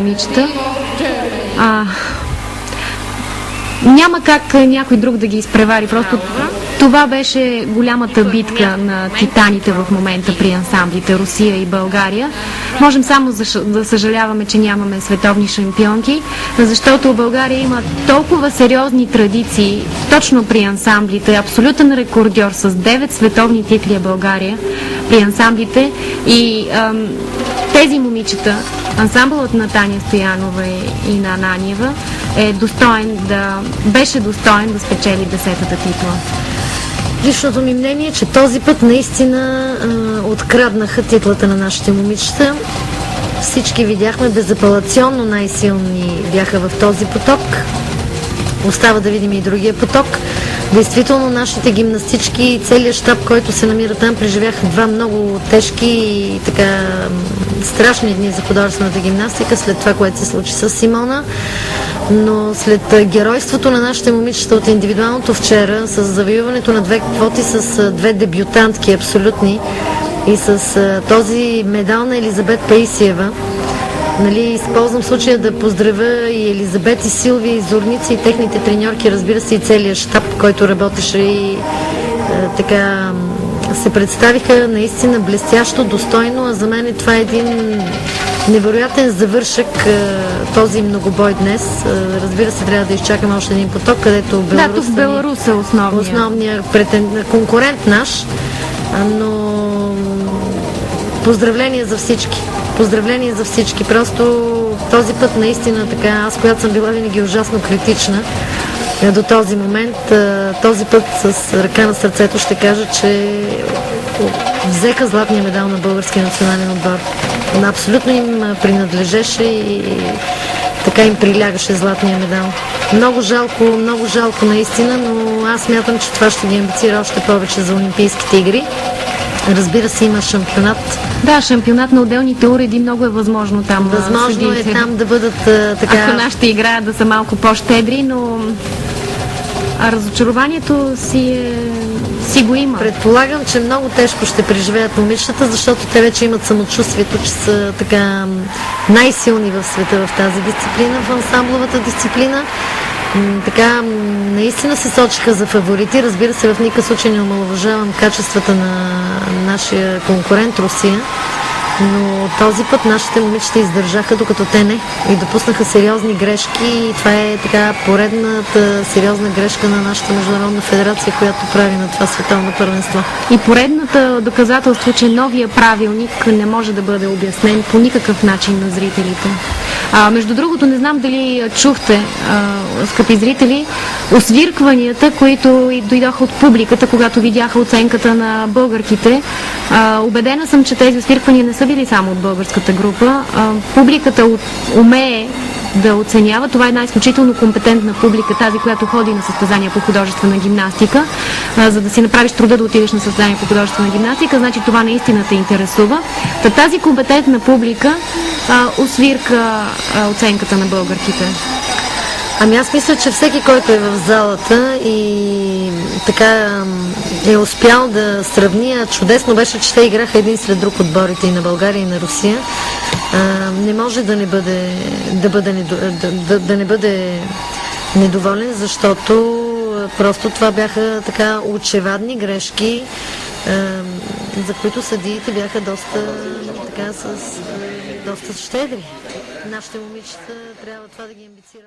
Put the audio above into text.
момичета. Няма как някой друг да ги изпревари. Просто това беше голямата битка на титаните в момента при ансамблите Русия и България. Можем само да съжаляваме, че нямаме световни шампионки, защото България има толкова сериозни традиции точно при ансамблите. Абсолютен рекордьор с 9 световни титли е България при ансамблите и тези момичета, ансамблът на Таня Стоянова и на Ананиева беше достоен да спечели 10-та титла. Личното ми мнение е, че този път наистина откраднаха титлата на нашите момичета. Всички видяхме, безапелационно най-силни бяха в този поток. Остава да видим и другия поток. Действително нашите гимнастички и целият щаб, който се намира там, преживяха два много тежки и така страшни дни за художествената гимнастика след това, което се случи с Симона. Но след геройството на нашите момичета от индивидуалното вчера, с завоюването на 2 квоти с 2 дебютантки абсолютни и с този медал на Елизабет Паисиева, използвам случая да поздравя и Елизабет, и Силвия, и Зорница, и техните треньорки, разбира се, и целият щаб, който работеше и така се представиха наистина блестящо, достойно, а за мен това е един невероятен завършък този многобой днес. Разбира се, трябва да изчакаме още един поток, където Беларус е основният конкурент наш, но поздравления за всички. Поздравления за всички. Просто този път наистина така, аз, която съм била винаги ужасно критична до този момент, този път с ръка на сърцето ще кажа, че взеха златния медал на българския национален отбор. Абсолютно им принадлежеше и така им прилягаше златния медал. Много жалко наистина, но аз смятам, че това ще ги амбицира още повече за Олимпийските игри. Разбира се, има шампионат. Да, шампионат на отделните уреди, много е възможно там. Възможно е там да бъдат така... Ако нашите играят да са малко по-щедри, но разочарованието си го има. Предполагам, че много тежко ще преживеят момичетата, защото те вече имат самочувствието, че са така най-силни в света в тази дисциплина, в ансамбловата дисциплина. Така, наистина се сочиха за фаворити. Разбира се, в никакъв случай не омаловажавам качествата на нашия конкурент Русия, но този път нашите момичета издържаха, докато те не. И допуснаха сериозни грешки и това е така поредната сериозна грешка на нашата международна федерация, която прави на това световно първенство. И поредната доказателство, че новия правилник не може да бъде обяснен по никакъв начин на зрителите. Между другото, не знам дали чухте, скъпи зрители, освиркванията, които дойдоха от публиката, когато видяха оценката на българките. Убедена съм, че тези освирквания не са били само от българската група. Публиката умее да оценява. Това е една изключително компетентна публика, тази, която ходи на състезания по художествена гимнастика. За да си направиш труда да отидеш на състезания по художествена гимнастика, значи това наистина те интересува. Тази компетентна публика освирка оценката на българките. Ами аз мисля, че всеки, който е в залата и така е успял да сравни, чудесно беше, че те играха един след друг отборите и на България, и на Русия. Не може да не бъде недоволен, защото просто това бяха така очевадни грешки, за които съдиите бяха доста щедри. Нашите момичета трябва това да ги амбицира.